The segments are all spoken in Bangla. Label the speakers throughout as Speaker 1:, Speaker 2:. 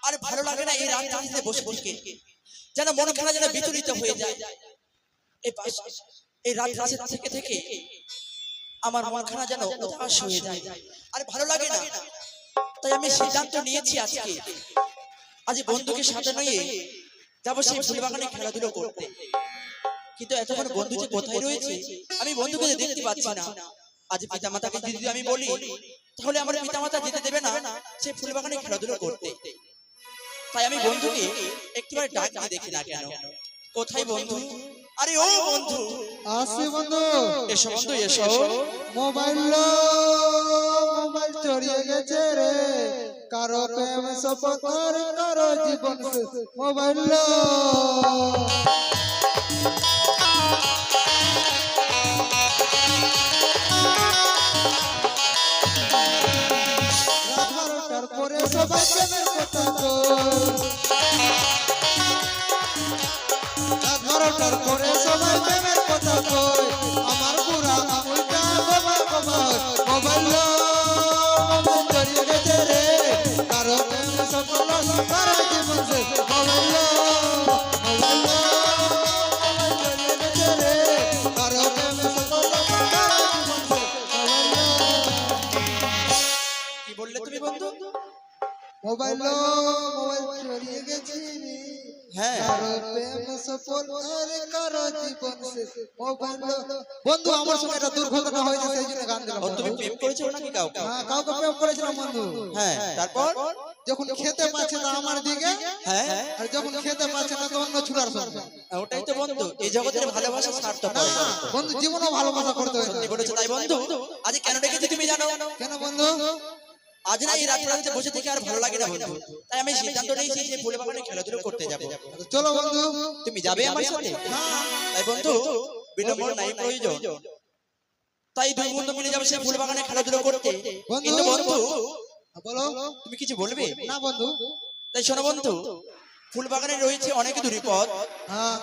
Speaker 1: আর ভালো লাগে না এই রাতে বসে থেকে, যেন মন খানা যেন বিচলিত হয়ে যায়। এই রাত থেকে থেকে আমার মন খানা যেন উদাস হয়ে যায়, আর ভালো লাগে না। তাই আমি সিদ্ধান্ত নিয়েছি আজ বন্ধুকে সাথে নিয়ে যাবো সেই ফুলবাগানে খেলাধুলো করতে। কিন্তু এতক্ষণ বন্ধু যে কোথায় রয়েছে আমি বন্ধুকে দেখতে পাচ্ছি না। আজ পিতামাতাকে যদি আমি বলি তাহলে আমার পিতামাতা যেতে দেবে না সেই ফুলবাগানে খেলাধুলো করতে। তাই আমি বন্ধুকে একটিবার ডাক দিয়ে দেখি না কেন। কোথায় বন্ধু? আরে ও বন্ধু,
Speaker 2: আসি বন্ধু।
Speaker 1: এসো বন্ধু এসো।
Speaker 2: মোবাইল চড়িয়ে গেছে রে, কারো প্রেম সপকার কারো জীবন মোবাইল। রাত 12টার পরে সবাই প্রেমের কথা রাত 12টার পরে সবাই প্রেমের কথা কই। আমার বুড়া আঙুলটা গোবার গোবার মোবাইল চড়িয়ে গেছে রে, কারো প্রেম সফল কারো জীবন শেষ মোবাইল। মোবাইল চড়িয়ে গেছে রে, কারো প্রেম সফল কারো জীবন শেষ মোবাইল।
Speaker 1: কি বললে তুমি বন্ধু?
Speaker 2: মোবাইল চড়িয়ে গেছে রে,
Speaker 1: হ্যাঁ
Speaker 2: কারো প্রেম সফল আর কারো জীবন শেষ মোবাইল। বন্ধু আমার সঙ্গে একটা দুর্ঘটনা হয়েছে, সেই জন্য গান দিলাম।
Speaker 1: তুমি প্রেম করেছো নাকি কাউকে?
Speaker 2: হ্যাঁ, কাউকে প্রেম করেছিলাম বন্ধু।
Speaker 1: হ্যাঁ তারপর?
Speaker 2: যখন খেতে পাচ্ছে না আমার দিকে,
Speaker 1: হ্যাঁ
Speaker 2: আর যখন খেতে পাচ্ছে না তো অন্য ছুটার সঙ্গে।
Speaker 1: ওটাই তো বন্ধু, এই জগতের ভালোবাসা সার্থক
Speaker 2: না
Speaker 1: হয়।
Speaker 2: বন্ধু, জীবনও ভালোবাসা করতে হয়।
Speaker 1: সত্যি বলেছো। তাই বন্ধু আজ কেন ডেকেছি তুমি জানো?
Speaker 2: কেন বন্ধু?
Speaker 1: আজ না এই রাতে বসে থেকে আর ভালো লাগে না বন্ধু। তাই আমি সিদ্ধান্ত নিয়েছি যে ফুলবাগানে খেলাধুলো করতে যাব।
Speaker 2: চলো বন্ধু।
Speaker 1: তুমি যাবে আমার সাথে?
Speaker 2: হ্যাঁ।
Speaker 1: তাই বন্ধু বিলম্ব নাই প্রয়োজন। তাই দুই বন্ধু মিলে যাবে সেই ফুলবাগানে খেলাধুলো করতে। কিন্তু বন্ধু
Speaker 2: বলো।
Speaker 1: তুমি কিছু বলবে?
Speaker 2: না বন্ধু।
Speaker 1: তাই শোনো বন্ধু, ফুলবাগানে রয়েছে অনেক দূরের পথ।
Speaker 2: হ্যাঁ।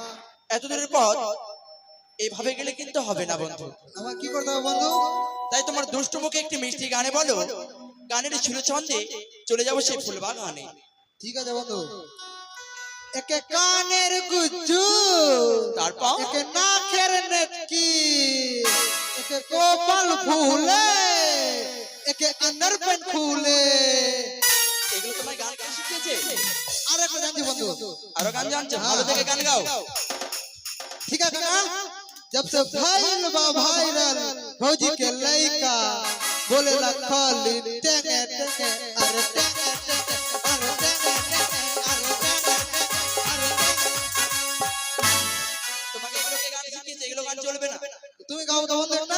Speaker 1: এত দূরের পথ এইভাবে গেলে কিন্তু হবে না বন্ধু।
Speaker 2: আমার কি করতে হবে বন্ধু?
Speaker 1: তাই তোমার দুষ্টু মুখে একটি মিষ্টি গানে বলো, গানের সুর ছন্দে চলে যাবো সেই ফুলবাগানে।
Speaker 2: ঠিক আছে বন্ধু। একে কানের গুজ্জু,
Speaker 1: তারপর
Speaker 2: একে নাকের নেটকি, একে কপাল ফুলে, একে আন্ডার প্যান্ট খুলে।
Speaker 1: এগুলো তোমার গান কে শিখিয়েছে?
Speaker 2: আর একটা জানছি বন্ধু।
Speaker 1: আরো গান জানছো? ভালো থেকে গান গাও।
Speaker 2: ठीक है ना? जब से भाईल बा वायरल भौजी के लइका बोले ला खाली टेंगे टेंगे अरे टेंगे टेंगे अरे टेंगे टेंगे अरे टेंगे अरे
Speaker 1: তোমাকে এগুলো কে গান শিখিয়েছে? এগুলো গান চলবে না।
Speaker 2: তুমি গাও তো বন্ধু একটা।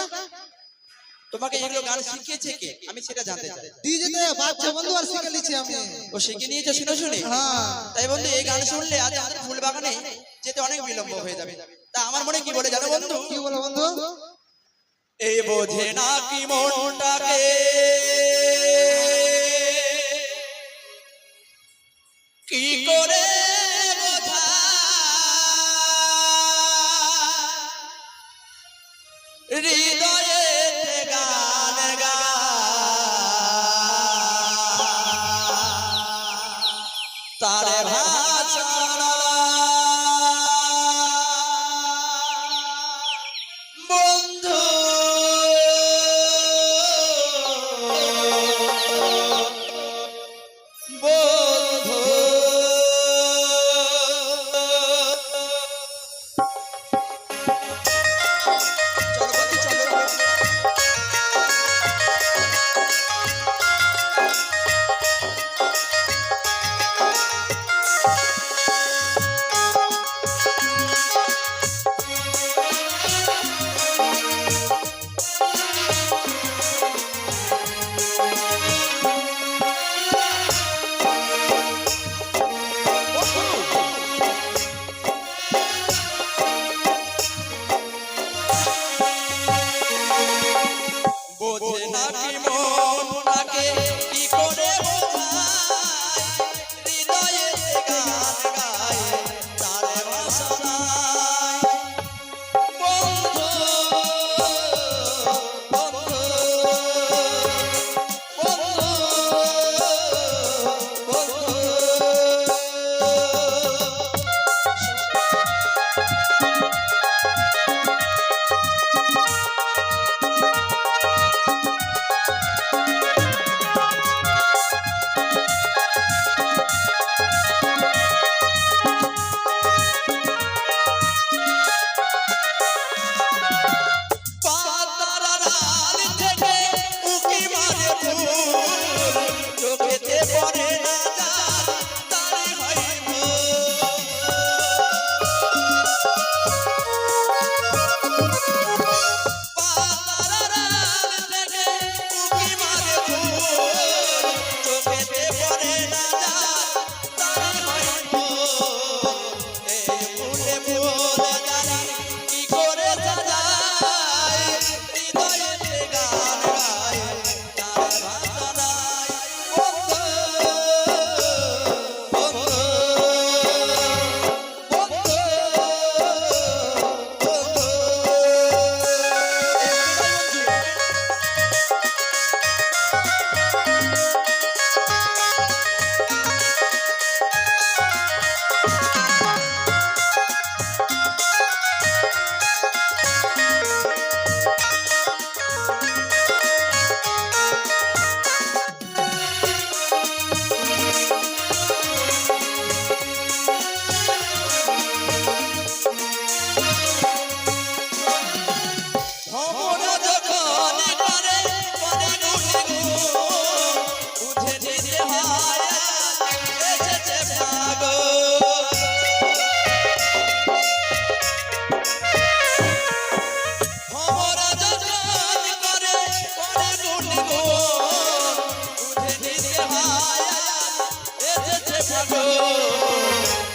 Speaker 1: তোমাকে এগুলো গান শিখিয়েছে কে? আমি সেটা জানতে চাই।
Speaker 2: डीजे তে বাচ্চা বন্ধু আর শিখে লিছি আমি।
Speaker 1: ও শিখে নিয়েছো শুনে শুনে?
Speaker 2: হ্যাঁ।
Speaker 1: তাই বন্ধু এই গান শুনলে আজ আমাদের ফুলবাগানে যেতে অনেক বিলম্ব হয়ে যাবে। তা আমার মনে কি বলে জানো বন্ধু?
Speaker 2: কি বলে বন্ধু?
Speaker 1: এই বোঝে না কি মনটাকে কি করে বোঝা, হৃদয়ে গান গা তারে ভাষা বন্ধু। বন্ধু চলো বন্ধু চলো।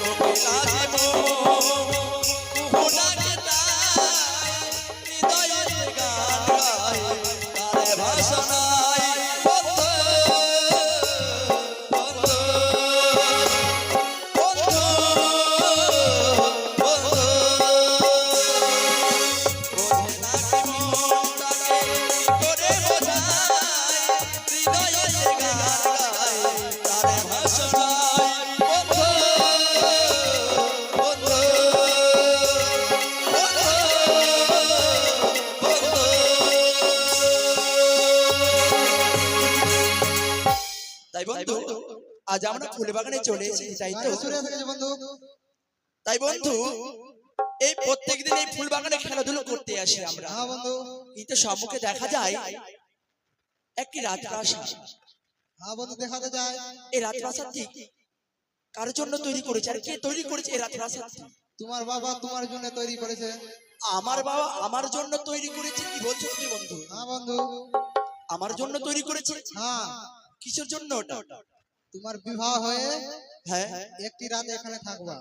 Speaker 1: তোকে লাগে মোহনা গে তাই হৃদয়ের গান গাই তারে ভাষা নাই বন্ধু বন্ধু বন্ধু বন্ধু বোঝে না কি মনটাকে করে বোঝাই হৃদয়ের গান গাই তারে ভাষা নাই বন্ধু বন্ধু তাই বন্ধু আজ আমরা ফুল বাগানে চলে এসেছি তাই তো
Speaker 2: সুরে থেকে বন্ধু
Speaker 1: তাই বন্ধু এই প্রত্যেকদিন এই ফুল বাগানে খেলাধুলো করতে আসি আমরা
Speaker 2: হ্যাঁ বন্ধু
Speaker 1: কিন্তু সম্মুখে দেখা যায় একটি রাজপ্রাসাদ
Speaker 2: হ্যাঁ বন্ধু দেখাতে যায়
Speaker 1: এই রাজপ্রাসাদটি কার জন্য তৈরি করেছে আর কে তৈরি করেছে এই রাজপ্রাসাদটি
Speaker 2: তোমার বাবা তোমার জন্য তৈরি করেছে
Speaker 1: আমার বাবা আমার জন্য তৈরি করেছে কি বলছো তুমি বন্ধু
Speaker 2: হ্যাঁ বন্ধু
Speaker 1: আমার জন্য তৈরি করেছে
Speaker 2: হ্যাঁ
Speaker 1: কিসের জন্য ওটা
Speaker 2: তোমার বিবাহ হয়ে
Speaker 1: হ্যাঁ
Speaker 2: একটি রাত এখানে থাকবা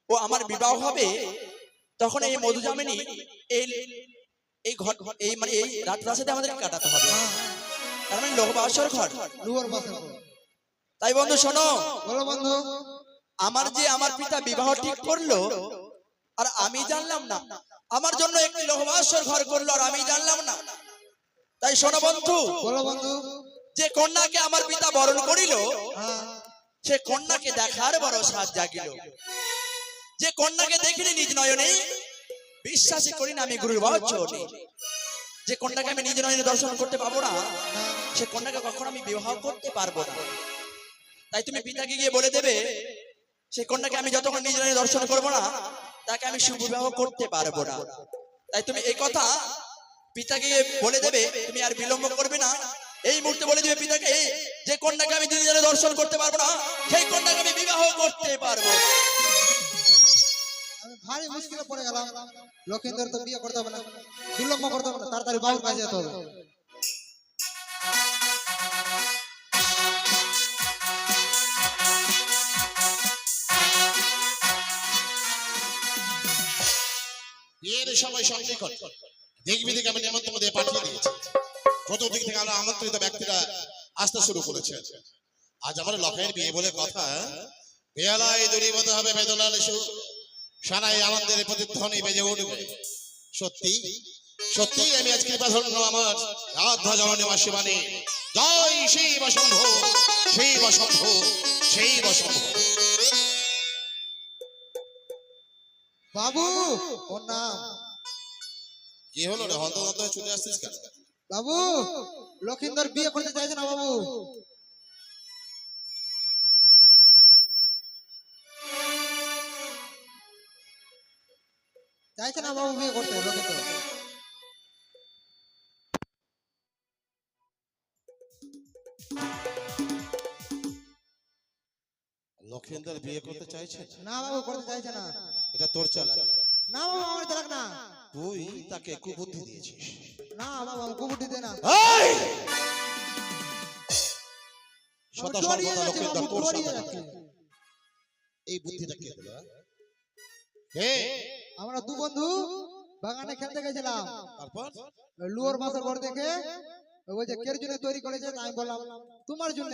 Speaker 1: ও আমার বিবাহ হবে তখন এই মধুজামিনী এই এই ঘর এই মানে এই রাজপ্রাসাদে আমাদের কাটাতে হবে
Speaker 2: হ্যাঁ
Speaker 1: তার মানে লোহবাসর ঘর
Speaker 2: লুয়ার বাসা
Speaker 1: তাই বন্ধু শোনো
Speaker 2: বলো বন্ধু
Speaker 1: আমার যে আমার পিতা বিবাহ ঠিক করলো আর আমি জানলাম না আমার জন্য একটি লোহবাসর ঘর করলো আর আমি জানলাম না তাই শোনো বন্ধু
Speaker 2: বলো বন্ধু
Speaker 1: যে কন্যাকে আমার পিতা বরণ করিল
Speaker 2: হ্যাঁ
Speaker 1: সে কন্যাকে দেখার বড় সাজ জাগিল যে কন্যাকে দেখিনি নিজ নয়নে বিশ্বাসই করি না আমি গুরুর বচনে যে কন্যাকে আমি নিজ নয়নে দর্শন করতে পাবো না সে কন্যাকে কখনো আমি বিবাহ করতে পারবো না তাই তুমি পিতাকে গিয়ে বলে দেবে সেই কন্যাকে আমি যতক্ষণ নিজ নয়নে দর্শন করবো না তাকে আমি সুবিবাহ করতে পারবো না তাই তুমি এই কথা পিতাকে গিয়ে বলে দেবে তুমি আর বিলম্ব করবে না এই মুহূর্তে বলে দিবে পিতাকে যে কন্যাকে আমি নিজ নয়নে দর্শন করতে পারবো না সেই কন্যাকে আমি বিবাহ করতে পারবো
Speaker 2: আমি ভারী মুশকিলে পড়ে গেলাম লক্ষিন্দর তো বিয়ে করতে হবে না বিলম্ব করতে হবে না তাড়াতাড়ি বাবুর কাছে যেতে হবে
Speaker 3: বিয়ের সময় সন্নিকট দেখবি দিকে আমি নেমন্তন্ন দিয়ে পাঠিয়ে দিয়েছি চতুর্দিক থেকে আমরা আমন্ত্রিত ব্যক্তিরা আসতে শুরু করেছে আজ আমার লখের বিয়ে বলে কথা বেলায় দূরীভূত হবে বেদনার সুর সানাই আনন্দের প্রতিধ্বনি বেজে উঠবে সত্যি সত্যি আমি আজ কৃপাধন্য আমার রাধা জননী মা শিবানী জয় শিব শম্ভ শিব শম্ভ শিব শম্ভ
Speaker 2: বাবু ওর নাম
Speaker 3: কি হলো রে হন্তদন্ত হয়ে চলে আসছিস কেন
Speaker 2: বাবু লক্ষিন্দর বিয়ে করতে চাইছে না বাবু চাইছে না বাবু বিয়ে করতে লক্ষিন্দর
Speaker 3: লক্ষেন্দর বিয়ে করতে চাইছে
Speaker 2: না বাবু করতে চাইছে না
Speaker 3: এটা তোর চালা
Speaker 2: না বাবু আমার চালাক না
Speaker 3: তুই তাকে কুবুদ্ধি দিয়েছিস
Speaker 2: না বাবু আমি কুবুদ্ধি দে না
Speaker 3: এই! সদা
Speaker 2: ডরিয়ে
Speaker 3: সর্বদা
Speaker 2: যাচ্ছে
Speaker 3: লক্ষেন্দর
Speaker 2: বাবু,
Speaker 3: তোর
Speaker 2: ডরিয়ে
Speaker 3: সাথে
Speaker 2: যাচ্ছে।
Speaker 3: এই বুদ্ধিটা কে দিল হে
Speaker 2: আমরা দু বন্ধু বাগানে খেলতে গেছিলাম
Speaker 3: তারপর
Speaker 2: লুয়ার মাছের ঘর দেখে ও বলছে কের জন্য তৈরি করেছে আমি বললাম তোমার জন্য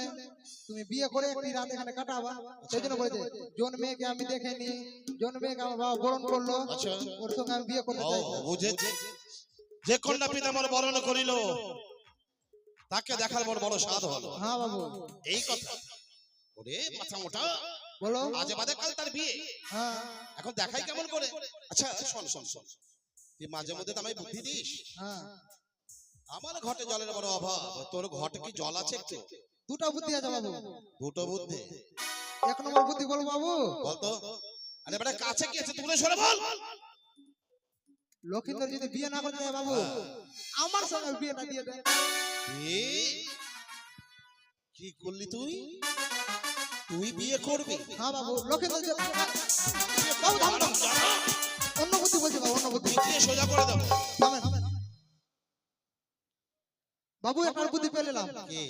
Speaker 2: তুমি বিয়ে করে একটি রাত এখানে কাটাবা সেই জন্য বলেছে জন মেয়েকে আমি দেখেনি জন মেয়েকে আমার বাবা বরণ করলো
Speaker 3: আচ্ছা
Speaker 2: ওর সঙ্গে আমি বিয়ে করতে
Speaker 3: ও
Speaker 2: চাইছি
Speaker 3: বুঝেছি যে কন্যা পিতা আমার বরণ করিল তাকে দেখার বড় বড় স্বাদ হলো
Speaker 2: হ্যাঁ বাবু
Speaker 3: এই কথা ওরে মাথা মোটা
Speaker 2: বলো
Speaker 3: আজ বাদে কাল তার বিয়ে
Speaker 2: হ্যাঁ
Speaker 3: এখন দেখাই কেমন করে আচ্ছা শোন শোন শোন তুই মাঝে মধ্যে তো আমায় বুদ্ধি দিস
Speaker 2: হ্যাঁ
Speaker 3: আমার ঘটে জলের বড় অভাব তোর ঘটে কি জল আছে একটু
Speaker 2: দুটো বুদ্ধি আছে বাবু
Speaker 3: দুটো বুদ্ধি
Speaker 2: এক নম্বর বুদ্ধি বলো বাবু
Speaker 3: বলতো আরে বেটা কাছে কি আছে তুই সরে বল
Speaker 2: লক্ষিন্দর যদি বিয়ে না করতে চায় বাবু আমার সঙ্গে বিয়েটা দিয়ে দেয়
Speaker 3: এ, কি করলি তুই তুই বিয়ে করবি
Speaker 2: হ্যাঁ বাবু লক্ষিন্দর বাবু থামুন অন্য বুদ্ধি বলছি বাবু অন্য বুদ্ধি
Speaker 3: বিয়ে সোজা করে দেবো
Speaker 2: থামেন বাবু একটা বুদ্ধি পেয়ে নিলাম
Speaker 3: কি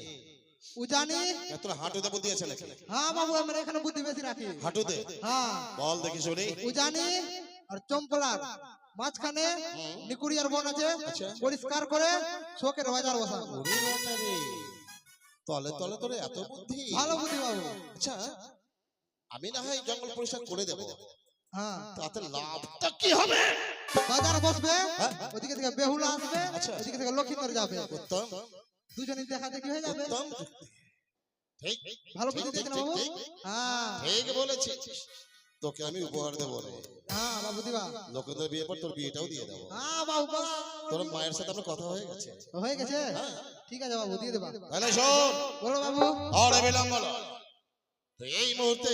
Speaker 2: উজানি।
Speaker 3: তোর হাঁটুতে বুদ্ধি আছে নাকি?
Speaker 2: হ্যাঁ বাবু, আমরা এখানে বুদ্ধি বেশি রাখি।
Speaker 3: হাঁটুতে?
Speaker 2: হ্যাঁ।
Speaker 3: বল দেখি শুনি।
Speaker 2: উজানি আর চম্পলার মাঝখানে নিকুড়িয়ার বন আছে,
Speaker 3: আচ্ছা।
Speaker 2: পরিষ্কার করে শোকের বাজার বসা।
Speaker 3: ওরে বাবা রে, তলে তলে তোর এত বুদ্ধি।
Speaker 2: ভালো বুদ্ধি বাবু।
Speaker 3: আচ্ছা, আমি না হয় জঙ্গল পরিষ্কার করে দেবো,
Speaker 2: হ্যাঁ।
Speaker 3: তাতে লাভটা কি হবে?
Speaker 2: বাজার বসবে,
Speaker 3: হ্যাঁ।
Speaker 2: ওদিকে থেকে বেহুলা আসবে,
Speaker 3: আচ্ছা।
Speaker 2: ওদিকে থেকে লক্ষিন্দর যাবে,
Speaker 3: উত্তম,
Speaker 2: দুজনই দেখা দেখি হয়ে যাবে।
Speaker 3: উত্তম। ঠিক,
Speaker 2: ভালো বুদ্ধি দিয়েছেন বাবু।
Speaker 3: ঠিক,
Speaker 2: হ্যাঁ
Speaker 3: ঠিক বলেছিস। তোকে আমি উপহার দেবো রে।
Speaker 2: হ্যাঁ বাবু দিবা।
Speaker 3: লোকেদের বিয়ে পর তোর বিয়েটাও দিয়ে দেবো।
Speaker 2: হ্যাঁ বাবু বাবা।
Speaker 3: তোর মায়ের সাথে আমার কথা হয়ে গেছে।
Speaker 2: হয়ে গেছে? ঠিক আছে বাবু, দিয়ে দেবা।
Speaker 3: তাহলে শোন,
Speaker 2: বলো বাবু।
Speaker 3: আর বিলম্ব নয়। তো এই মুহূর্তে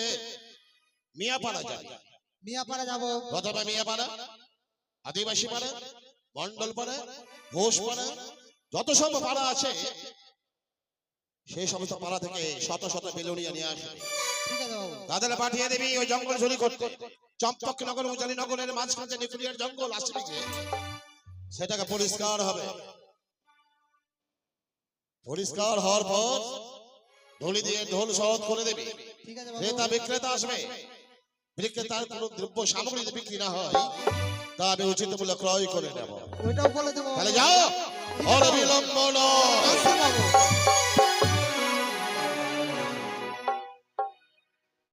Speaker 3: মিয়াপাড়া যাবি।
Speaker 2: মিয়াপাড়া যাবো।
Speaker 3: প্রথমে মিয়াপাড়া, আদিবাসী পাড়া, মন্ডল পাড়া, ঘোষ পাড়া, যত সব পাড়া আছে সেই সমস্ত পাড়া থেকে শত শত বেলুনিয়া নিয়ে আসবে।
Speaker 2: ঠিক আছে বাবু।
Speaker 3: তাদের পাঠিয়ে দিবি ওই জঙ্গল চুরি করতে। চম্পক নগর, উজানি নগরের মাঝখানে নিকুলিয়ার জঙ্গল আসবে যে, সেটাকে পরিষ্কার হবে। পরিষ্কার হওয়ার পর ঢোলি দিয়ে ঢোল সহজ করে দেবে।
Speaker 2: ঠিক আছে বাবু।
Speaker 3: ক্রেতা বিক্রেতা আসবে। বিক্রেতার কোনো দ্রব্য সামগ্রী যদি বিক্রি না হয়, তা আমি উচিত মূল্যে ক্রয় করে নেব।
Speaker 2: ওইটাও বলে দেবো।
Speaker 3: তাহলে যাও, আর বিলম্ব নয়।
Speaker 2: আচ্ছা বাবু।